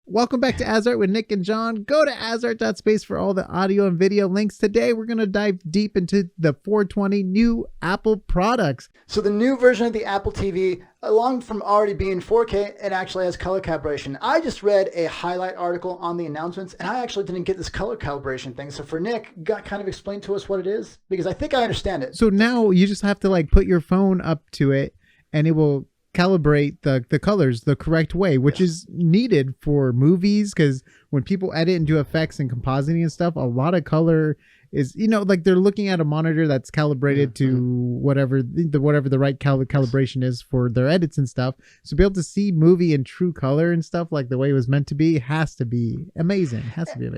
Welcome back to AsArt with Nick and John. Go to asart.space for all the audio and video links. Today, we're going to dive deep into the 420 new Apple products. So the new version of the Apple TV, along from already being 4K, it actually has color calibration. I just read a highlight article on the announcements, and I actually didn't get this color calibration thing. So for Nick, kind of explain to us what it is, because I think I understand it. So now you just have to like put your phone up to it, and it will calibrate the colors the correct way, which is needed for movies, because when people edit and do effects and compositing and stuff, a lot of color is, like they're looking at a monitor that's calibrated to whatever the right calibration is for their edits and stuff. So be able to see movie in true color and stuff like the way it was meant to be has to be amazing.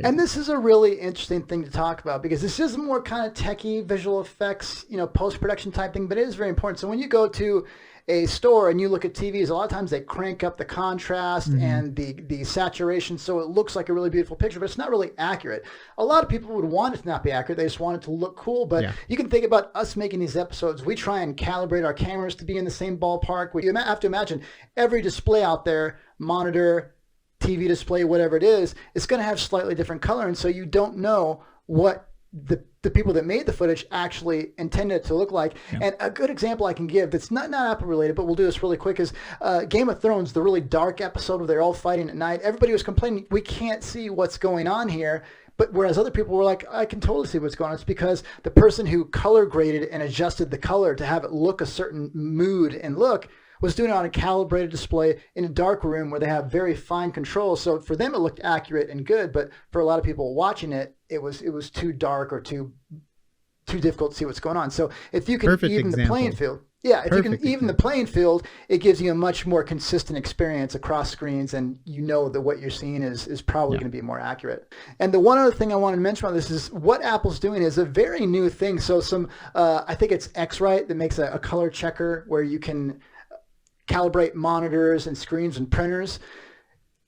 And this is a really interesting thing to talk about, because this is more kind of techie visual effects, post-production type thing, but it is very important. So when you go to a store and you look at TVs, a lot of times they crank up the contrast and the saturation so it looks like a really beautiful picture, but it's not really accurate. A lot of people would want it to not be accurate. They just want it to look cool. But you can think about us making these episodes. We try and calibrate our cameras to be in the same ballpark. You have to imagine every display out there, monitor, TV display, whatever it is, it's going to have slightly different color. And so you don't know what the people that made the footage actually intended it to look like. And a good example I can give that's not Apple related, but we'll do this really quick, is Game of Thrones, the really dark episode where they're all fighting at night. Everybody was complaining, we can't see what's going on here. But whereas other people were like, I can totally see what's going on. It's because the person who color graded and adjusted the color to have it look a certain mood and look was doing it on a calibrated display in a dark room where they have very fine control. So for them, it looked accurate and good. But for a lot of people watching it, it was too dark or too difficult to see what's going on. So if you can the playing field, the playing field, it gives you a much more consistent experience across screens, and that what you're seeing is probably going to be more accurate. And the one other thing I want to mention about this is what Apple's doing is a very new thing. So I think it's X-Rite that makes a color checker where you can calibrate monitors and screens and printers.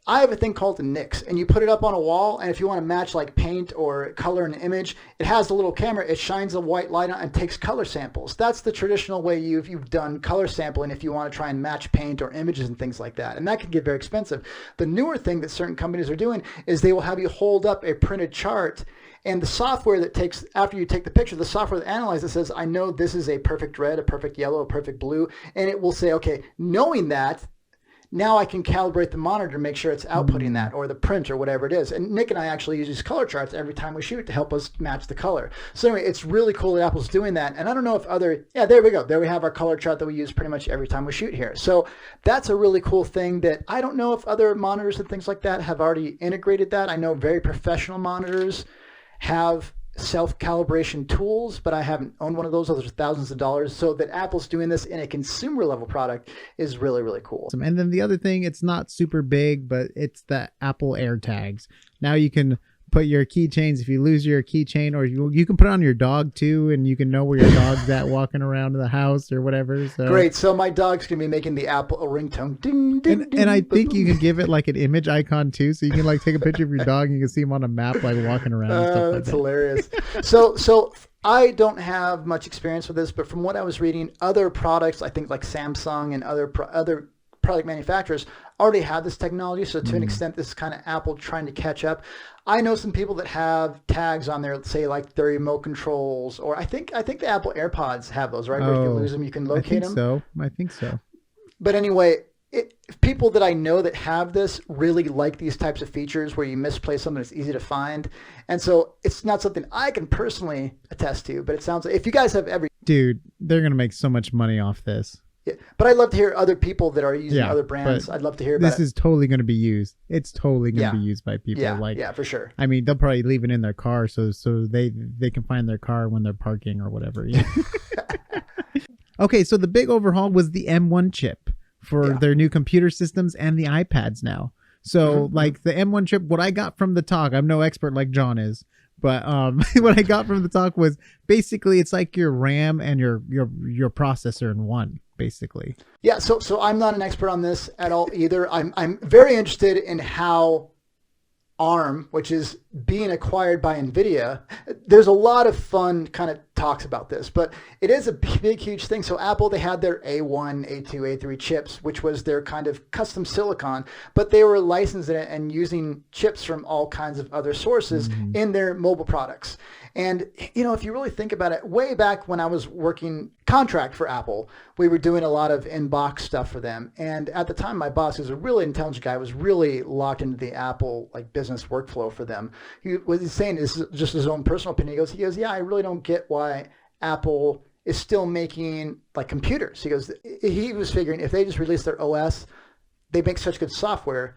I have a thing called the Nix, and you put it up on a wall, and if you want to match like paint or color an image, it has a little camera. It shines a white light on and takes color samples. That's the traditional way you've done color sampling if you want to try and match paint or images and things like that, and that can get very expensive. The newer thing that certain companies are doing is they will have you hold up a printed chart, and the software that takes, after you take the picture, the software that analyzes it says, I know this is a perfect red, a perfect yellow, a perfect blue, and it will say, okay, knowing that, now I can calibrate the monitor to make sure it's outputting that, or the print, or whatever it is. And Nick and I actually use these color charts every time we shoot to help us match the color. So anyway, it's really cool that Apple's doing that. And I don't know if there we go. There we have our color chart that we use pretty much every time we shoot here. So that's a really cool thing that I don't know if other monitors and things like that have already integrated that. I know very professional monitors have self-calibration tools, but I haven't owned one of those. Those are thousands of dollars. So that Apple's doing this in a consumer level product is really, really cool. And then the other thing, it's not super big, but it's the Apple AirTags. Now you can put your keychains, if you lose your keychain, or you can put it on your dog too, and you can know where your dog's at walking around the house or whatever. So great. So my dog's gonna be making the Apple ringtone. Ding, ding, and I think you can give it like an image icon too, so you can like take a picture of your dog and you can see him on a map like walking around. And stuff like that's hilarious. So I don't have much experience with this, but from what I was reading, other products, I think like Samsung and other product manufacturers already have this technology. So to an extent, this is kind of Apple trying to catch up. I know some people that have tags on there, say like their remote controls, or I think the Apple AirPods have those, right? Where if you lose them, you can locate them. I think so. But anyway, people that I know that have this really like these types of features where you misplace something that's easy to find. And so it's not something I can personally attest to, but it sounds like if you guys have Dude, they're going to make so much money off this. Yeah, but I'd love to hear other people that are using other brands. I'd love to hear about this. Is totally going to be used. It's totally going to be used by people. Yeah, for sure. I mean, they'll probably leave it in their car so they can find their car when they're parking or whatever. Yeah. Okay, so the big overhaul was the M1 chip for their new computer systems and the iPads now. So like the M1 chip, what I got from the talk, I'm no expert like John is, but what I got from the talk was basically it's like your RAM and your processor in one. Basically. Yeah, so I'm not an expert on this at all either. I'm very interested in how ARM, which is being acquired by NVIDIA. There's a lot of fun kind of talks about this, but it is a big, huge thing. So Apple, they had their A1, A2, A3 chips, which was their kind of custom silicon, but they were licensing it and using chips from all kinds of other sources in their mobile products. And, you know, if you really think about it, way back when I was working contract for Apple, we were doing a lot of inbox stuff for them. And at the time, my boss, who's a really intelligent guy, was really locked into the Apple like business workflow for them. What he's saying is just his own personal opinion. He goes, yeah, I really don't get why Apple is still making like computers. He was figuring if they just release their OS, they make such good software,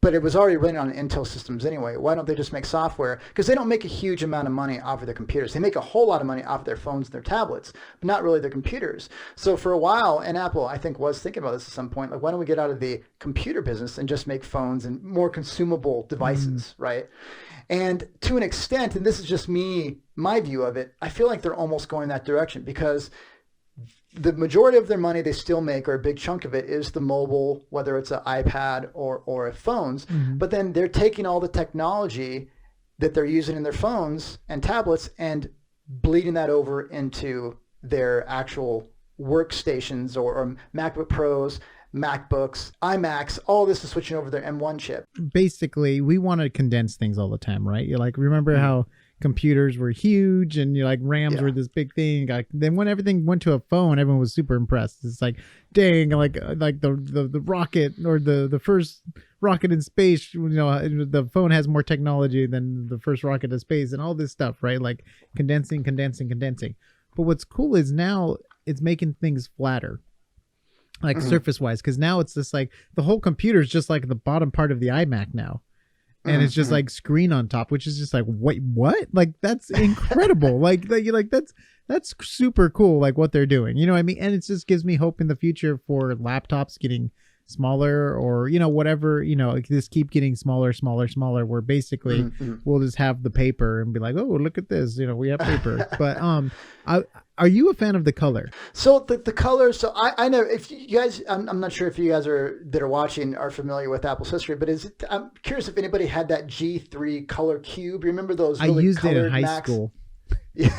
but it was already running on Intel systems anyway. Why don't they just make software? Because they don't make a huge amount of money off of their computers. They make a whole lot of money off of their phones and their tablets, but not really their computers. So for a while, and Apple, I think, was thinking about this at some point, like, why don't we get out of the computer business and just make phones and more consumable devices, right? And to an extent, and this is just my view of it, I feel like they're almost going that direction because the majority of their money they still make, or a big chunk of it, is the mobile, whether it's an iPad or phones. But then they're taking all the technology that they're using in their phones and tablets and bleeding that over into their actual workstations or MacBook Pros, MacBooks, iMacs. All this is switching over to their M1 chip. Basically, we want to condense things all the time, right? You're like, remember how computers were huge and you're like RAMs were this big thing. Like, then when everything went to a phone, everyone was super impressed. It's like, dang, like the rocket or the first rocket in space, you know, the phone has more technology than the first rocket to space and all this stuff, right? Like condensing. But what's cool is now it's making things flatter, like surface wise, because now it's just like the whole computer is just like the bottom part of the iMac now. And it's just like screen on top, which is just like, wait, what? Like, that's incredible. like that's super cool. Like what they're doing, you know what I mean? And it just gives me hope in the future for laptops getting smaller, or, you know, whatever, you know, like just keep getting smaller, where basically we'll just have the paper and be like, oh, look at this, you know, we have paper. But are you a fan of the color? So the color, so I know if you guys, I'm not sure if you guys that are watching are familiar with Apple's history, but I'm curious if anybody had that G3 color cube. Remember those really I used it in high Macs? school. Yeah.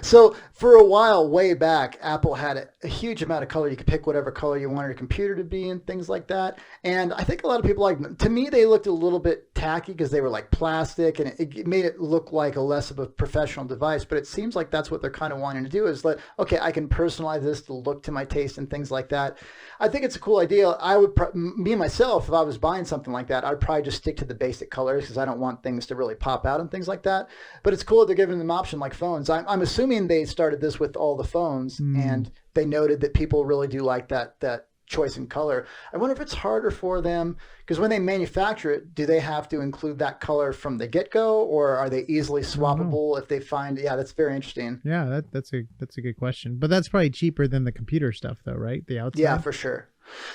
So for a while, way back, Apple had a huge amount of color. You could pick whatever color you wanted your computer to be and things like that. And I think a lot of people liked them. To me, they looked a little bit tacky because they were like plastic, and it made it look like a less of a professional device. But it seems like that's what they're kind of wanting to do, is like, okay, I can personalize this to look to my taste and things like that. I think it's a cool idea. I would, me myself, if I was buying something like that, I'd probably just stick to the basic colors because I don't want things to really pop out and things like that. But it's cool that they're giving them option like phones. I'm assuming they started this with all the phones, and they noted that people really do like that choice in color. I wonder if it's harder for them because when they manufacture it, do they have to include that color from the get-go, or are they easily swappable if they find? Yeah, that's very interesting. Yeah, that's a good question. But that's probably cheaper than the computer stuff, though, right? The outside. Yeah, for sure.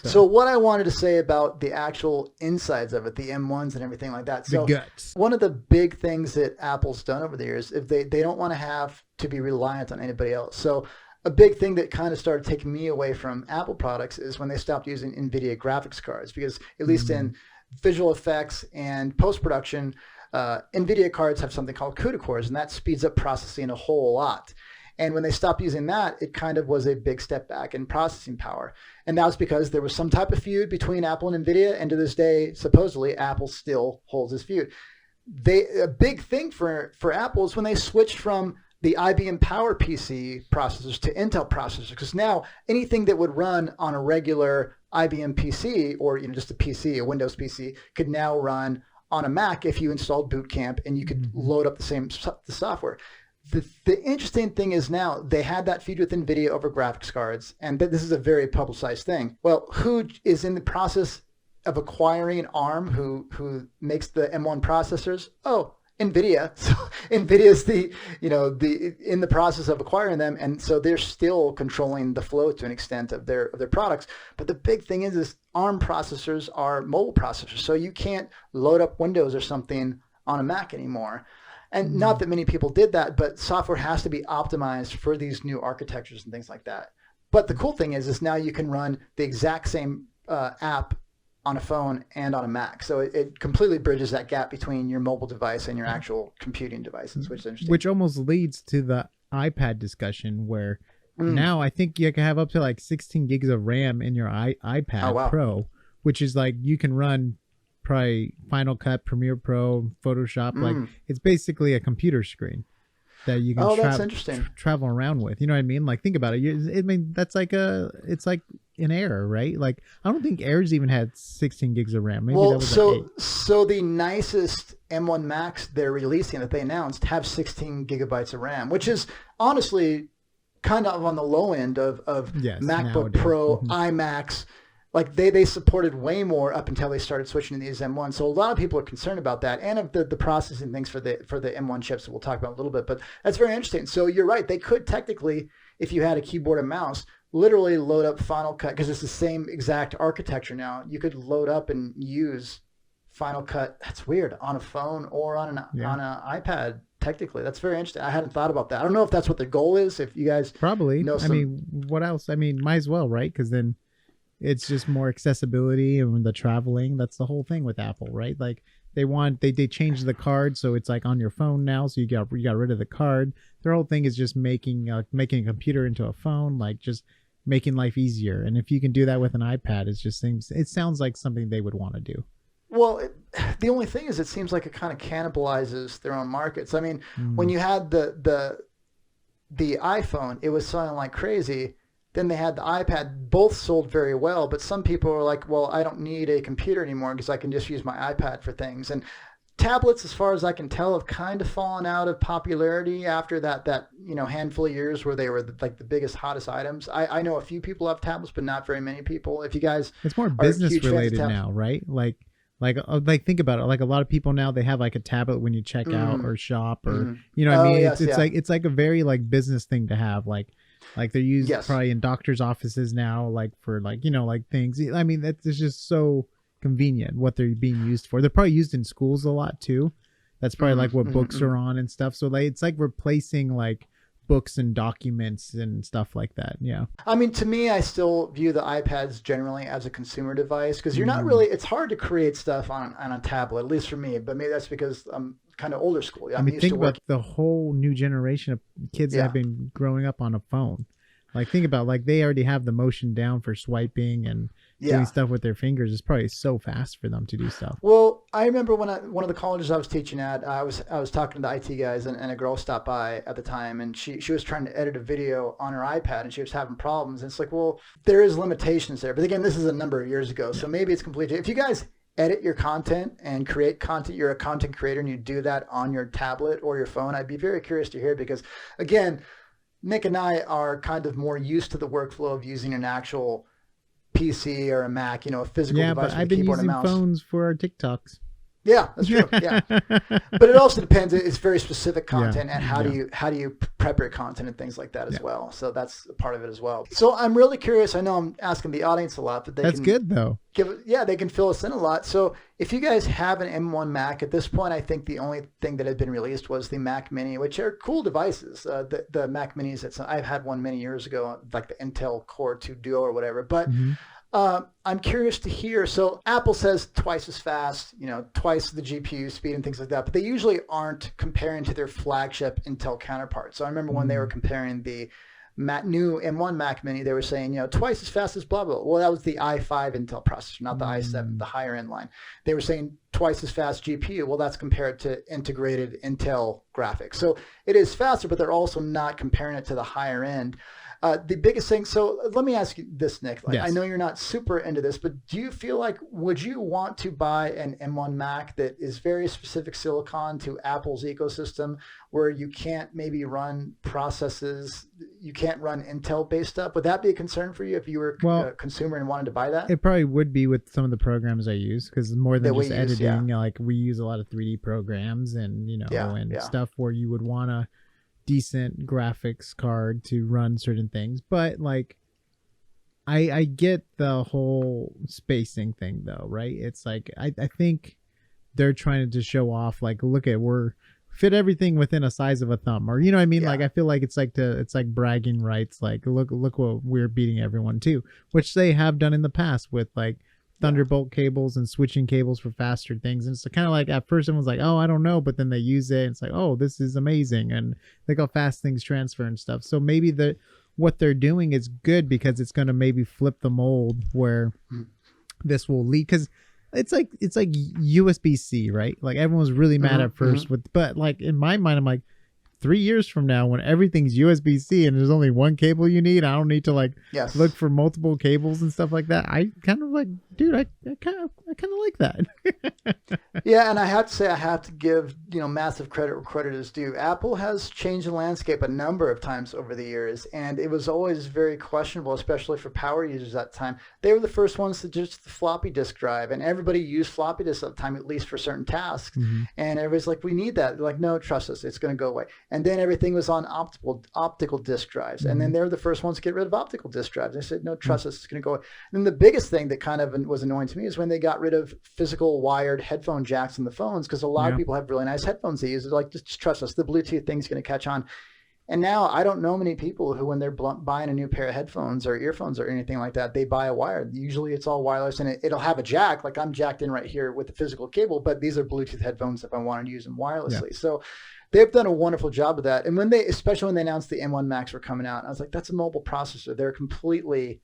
So what I wanted to say about the actual insides of it, the M1s and everything like that. So the guts. One of the big things that Apple's done over the years, if they don't want to have to be reliant on anybody else. So a big thing that kind of started taking me away from Apple products is when they stopped using NVIDIA graphics cards, because at least in visual effects and post-production, NVIDIA cards have something called CUDA cores, and that speeds up processing a whole lot. And when they stopped using that, it kind of was a big step back in processing power. And that was because there was some type of feud between Apple and NVIDIA. And to this day, supposedly, Apple still holds this feud. A big thing for Apple is when they switched from the IBM Power PC processors to Intel processors, because now anything that would run on a regular IBM PC, or just a PC, a Windows PC, could now run on a Mac if you installed Boot Camp, and you could load up the software. The interesting thing is now they had that feud with NVIDIA over graphics cards, and this is a very publicized thing. Well, who is in the process of acquiring ARM, who makes the M1 processors? Oh, NVIDIA. So NVIDIA is in the process of acquiring them, and so they're still controlling the flow to an extent of their products. But the big thing is ARM processors are mobile processors, so you can't load up Windows or something on a Mac anymore. And not that many people did that, but software has to be optimized for these new architectures and things like that. But the cool thing is now you can run the exact same app on a phone and on a Mac. So it completely bridges that gap between your mobile device and your actual computing devices, which is interesting. Which almost leads to the iPad discussion where now I think you can have up to like 16 gigs of RAM in your iPad Pro, which is like you can run probably Final Cut, Premiere Pro, Photoshop. Like it's basically a computer screen that you can that's interesting. Travel around with. You know what I mean? Like think about it. I mean, that's like it's like an Air, right? Like I don't think Airs even had 16 gigs of RAM. Maybe that was so the nicest M1 Macs they're releasing that they announced have 16 gigabytes of RAM, which is honestly kind of on the low end of MacBook nowadays. Pro, iMacs. Like they supported way more up until they started switching to these M1. So a lot of people are concerned about that and of the processing things for the M1 chips that we'll talk about in a little bit. But that's very interesting. So you're right. They could technically, if you had a keyboard and mouse, literally load up Final Cut because it's the same exact architecture now. You could load up and use Final Cut. That's weird, on a phone or on an iPad. Technically, that's very interesting. I hadn't thought about that. I don't know if that's what the goal is. If you guys probably know some... I mean, what else? I mean, might as well, right? Because then it's just more accessibility and the traveling. That's the whole thing with Apple, right? Like they changed the card so it's like on your phone now. So you got rid of the card. Their whole thing is just making a computer into a phone, like just making life easier. And if you can do that with an iPad, it sounds like something they would want to do. Well, the only thing is, it seems like it kind of cannibalizes their own markets. I mean, when you had the iPhone, it was selling like crazy. Then they had the iPad. Both sold very well, but some people are like, well, I don't need a computer anymore because I can just use my iPad for things. And tablets, as far as I can tell, have kind of fallen out of popularity after that handful of years where they were like the biggest, hottest items. I know a few people have tablets, but not very many people. If you guys, it's more business related now, right? Like think about it. Like a lot of people now, they have like a tablet when you check out or shop or you know what I mean. Yes, it's like a very like business thing to have. Like they're used probably in doctors' offices now, like for like like things. I mean that's just so convenient what they're being used for. They're probably used in schools a lot too. That's probably like what books are on and stuff. So like it's like replacing like books and documents and stuff like that. Yeah. I mean, to me, I still view the iPads generally as a consumer device because you're not really, it's hard to create stuff on a tablet, at least for me, but maybe that's because I'm kind of older school. I mean, think about the whole new generation of kids that have been growing up on a phone. Like think about like they already have the motion down for swiping and doing stuff with their fingers. It's probably so fast for them to do stuff. Well, I remember when one of the colleges I was teaching at, I was talking to the IT guys and a girl stopped by at the time and she was trying to edit a video on her iPad and she was having problems. And it's like, well, there is limitations there. But again, this is a number of years ago. So maybe it's completely, if you guys edit your content and create content, you're a content creator and you do that on your tablet or your phone, I'd be very curious to hear because again, Nick and I are kind of more used to the workflow of using an actual PC or a Mac, a physical device with a keyboard and mouse. I've been using phones for our TikToks. Yeah, that's true. Yeah, but it also depends. It's very specific content, and how do you prep your content and things like that as well. So that's a part of it as well. So I'm really curious. I know I'm asking the audience a lot, but that's good though. They can fill us in a lot. So if you guys have an M1 Mac at this point, I think the only thing that had been released was the Mac Mini, which are cool devices. The Mac Minis. I've had one many years ago, like the Intel Core 2 Duo or whatever, but. I'm curious to hear. So Apple says twice as fast, twice the GPU speed and things like that, but they usually aren't comparing to their flagship Intel counterparts. So I remember when they were comparing the new M1 Mac Mini, they were saying, twice as fast as blah, blah. Well, that was the i5 Intel processor, not the i7, the higher end line. They were saying twice as fast GPU. Well, that's compared to integrated Intel graphics. So it is faster, but they're also not comparing it to the higher end. The biggest thing, so let me ask you this, Nick. I know you're not super into this, but do you feel like, would you want to buy an M1 Mac that is very specific silicon to Apple's ecosystem where you can't maybe run processes, you can't run Intel-based stuff? Would that be a concern for you if you were a consumer and wanted to buy that? It probably would be with some of the programs I use because more than just editing, like we use a lot of 3D programs and, stuff where you would want to decent graphics card to run certain things, but like I get the whole spacing thing though, right? It's like I think they're trying to just show off, like, look at, we're fit everything within a size of a thumb, or you know what I mean? Like I feel like it's like bragging rights, like look what we're beating everyone to, which they have done in the past with like Thunderbolt cables and switching cables for faster things. And it's kind of like at first everyone's like, oh, I don't know, but then they use it and it's like, oh, this is amazing, and think how fast things transfer and stuff. So maybe what they're doing is good because it's going to maybe flip the mold where this will lead, because it's like USB-C, right? Like everyone was really mad at first but like in my mind, I'm like, 3 years from now, when everything's USB-C and there's only one cable you need, I don't need to like look for multiple cables and stuff like that. I kind of like, dude, I kind of like that. Yeah, and I have to say, I have to give massive credit where credit is due. Apple has changed the landscape a number of times over the years, and it was always very questionable, especially for power users at the time. They were the first ones to just the floppy disk drive, and everybody used floppy disks at the time, at least for certain tasks. And everybody's like, we need that. They're like, no, trust us, it's going to go away. And then everything was on optical disk drives. And then they were the first ones to get rid of optical disk drives. They said, no, trust us, it's going to go away. And then the biggest thing that kind of was annoying to me is when they got rid of physical wired headphone jacks in the phones, because a lot of people have really nice headphones they use. They're like, just trust us, the Bluetooth thing's going to catch on. And now I don't know many people who, when they're buying a new pair of headphones or earphones or anything like that, they buy a wired. Usually it's all wireless, and it'll have a jack. Like I'm jacked in right here with the physical cable, but these are Bluetooth headphones if I wanted to use them wirelessly. So they've done a wonderful job of that. And especially when they announced the M1 Max were coming out, I was like, that's a mobile processor. They're completely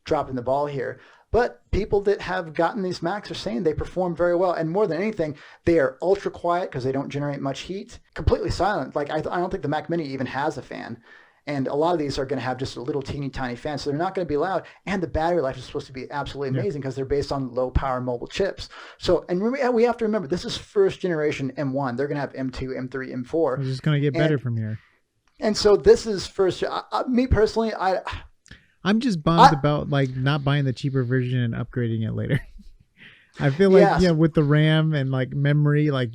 dropping the ball here. But people that have gotten these Macs are saying they perform very well. And more than anything, they are ultra quiet because they don't generate much heat, completely silent. Like I don't think the Mac Mini even has a fan. And a lot of these are going to have just a little teeny tiny fan, so they're not going to be loud. And the battery life is supposed to be absolutely amazing because they're based on low power mobile chips. So, and we have to remember, this is first generation M1. They're going to have M2, M3, M4. It's just going to get better from here. And so this is first. Me personally, I'm just bummed about like not buying the cheaper version and upgrading it later. I feel like with the RAM and like memory, like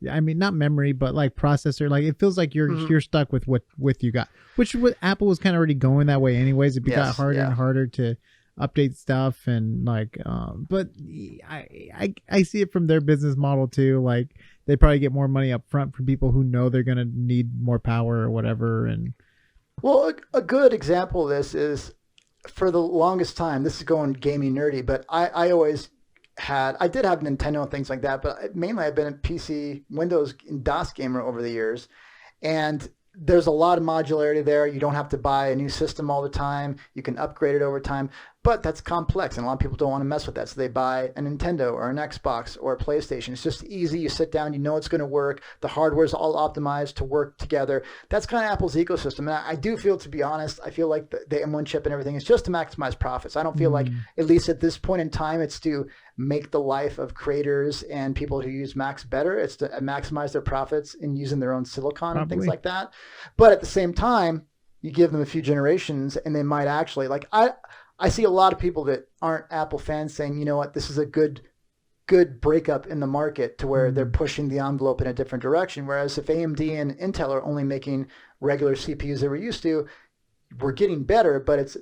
not memory, but like processor, like it feels like you're stuck with what you got, which Apple was kind of already going that way anyways. It got harder and harder to update stuff, and like but I see it from their business model too. Like they probably get more money up front from people who know they're gonna need more power or whatever. And well, a good example of this is, for the longest time, this is going gaming nerdy, but I did have Nintendo and things like that, but mainly I've been a PC, Windows, and DOS gamer over the years. And there's a lot of modularity there. You don't have to buy a new system all the time. You can upgrade it over time. But that's complex, and a lot of people don't want to mess with that. So they buy a Nintendo or an Xbox or a PlayStation. It's just easy. You sit down, you know it's going to work. The hardware is all optimized to work together. That's kind of Apple's ecosystem. And I do feel, to be honest, I feel like the M1 chip and everything is just to maximize profits. I don't feel like, at least at this point in time, it's to make the life of creators and people who use Macs better. It's to maximize their profits in using their own silicon and things like that. But at the same time, you give them a few generations and they might actually, like, I see a lot of people that aren't Apple fans saying, you know what, this is a good breakup in the market to where they're pushing the envelope in a different direction. Whereas if AMD and Intel are only making regular CPUs they were used to, we're getting better, but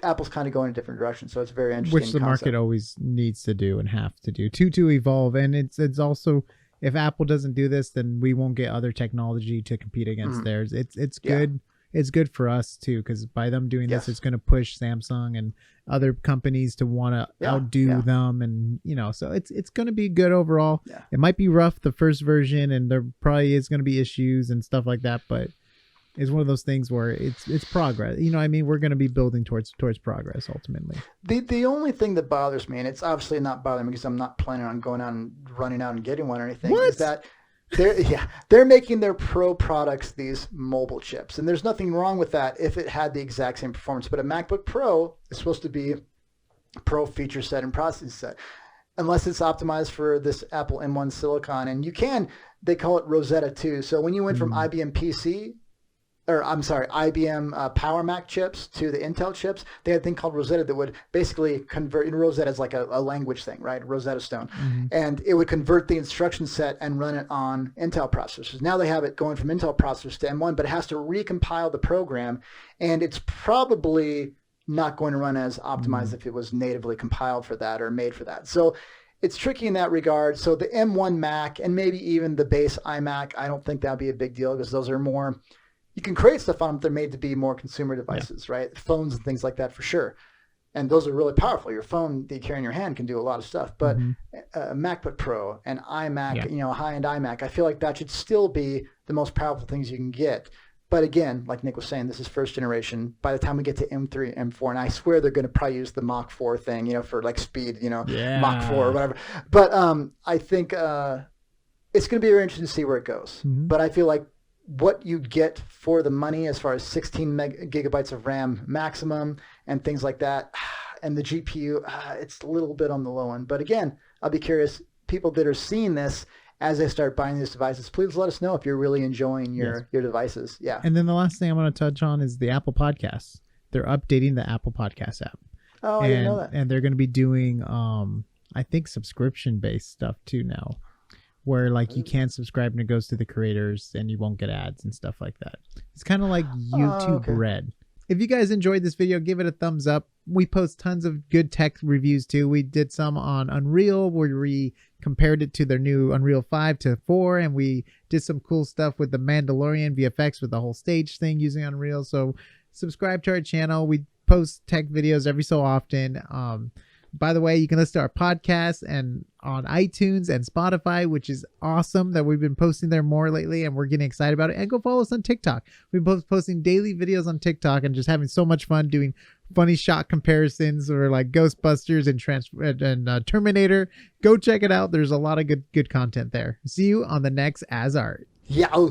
Apple's kind of going in a different direction. So it's very interesting. Which the market always needs to do and have to do to evolve. And it's also, if Apple doesn't do this, then we won't get other technology to compete against theirs. It's good. It's good for us too, because by them doing this, it's going to push Samsung and other companies to want to outdo them, and so it's going to be good overall. It might be rough the first version, and there probably is going to be issues and stuff like that, but it's one of those things where it's progress. I mean, we're going to be building towards progress ultimately. The only thing that bothers me, and it's obviously not bothering me because I'm not planning on going out and running out and getting one or anything, is that they're making their pro products these mobile chips, and there's nothing wrong with that if it had the exact same performance. But a MacBook Pro is supposed to be pro feature set and processing set, unless it's optimized for this Apple M1 Silicon. And they call it Rosetta 2. So when you went from IBM Power Mac chips to the Intel chips, they had a thing called Rosetta that would basically convert. Rosetta is like a language thing, right? Rosetta Stone. And it would convert the instruction set and run it on Intel processors. Now they have it going from Intel processors to M1, but it has to recompile the program, and it's probably not going to run as optimized if it was natively compiled for that or made for that. So it's tricky in that regard. So the M1 Mac and maybe even the base iMac, I don't think that'd be a big deal because those are more... You can create stuff on them. They're made to be more consumer devices, right? Phones and things like that for sure. and those are really powerful. Your phone that you carry in your hand can do a lot of stuff. But Mhm. MacBook Pro and iMac, Yeah. you know, a high-end iMac, I feel like that should still be the most powerful things you can get. But again, like Nick was saying, this is first generation. By the time we get to M3, M4, and I swear they're going to probably use the Mach 4 thing, you know, for like speed, you know, Yeah. Mach 4 or whatever. But I think it's going to be very interesting to see where it goes. Mhm. But I feel like what you get for the money as far as 16 gigabytes of RAM maximum and things like that, and the GPU, it's a little bit on the low end. But again, I'll be curious, people that are seeing this as they start buying these devices, please let us know if you're really enjoying your devices. Yeah. And then the last thing I want to touch on is the Apple Podcasts. They're updating the Apple Podcast app. Oh, I didn't know that. And they're going to be doing, I think, subscription-based stuff too now, where like you can subscribe and it goes to the creators and you won't get ads and stuff like that. It's kind of like YouTube Red. If you guys enjoyed this video, give it a thumbs up. We post tons of good tech reviews too. We did some on Unreal where we compared it to their new Unreal 5 to 4, and we did some cool stuff with the Mandalorian VFX with the whole stage thing using Unreal. So subscribe to our channel. We post tech videos every so often. By the way, you can listen to our podcast and on iTunes and Spotify, which is awesome that we've been posting there more lately, and we're getting excited about it. And go follow us on TikTok. We've been posting daily videos on TikTok and just having so much fun doing funny shot comparisons or like Ghostbusters and Terminator. Go check it out. There's a lot of good content there. See you on the next AsArt. Yeah.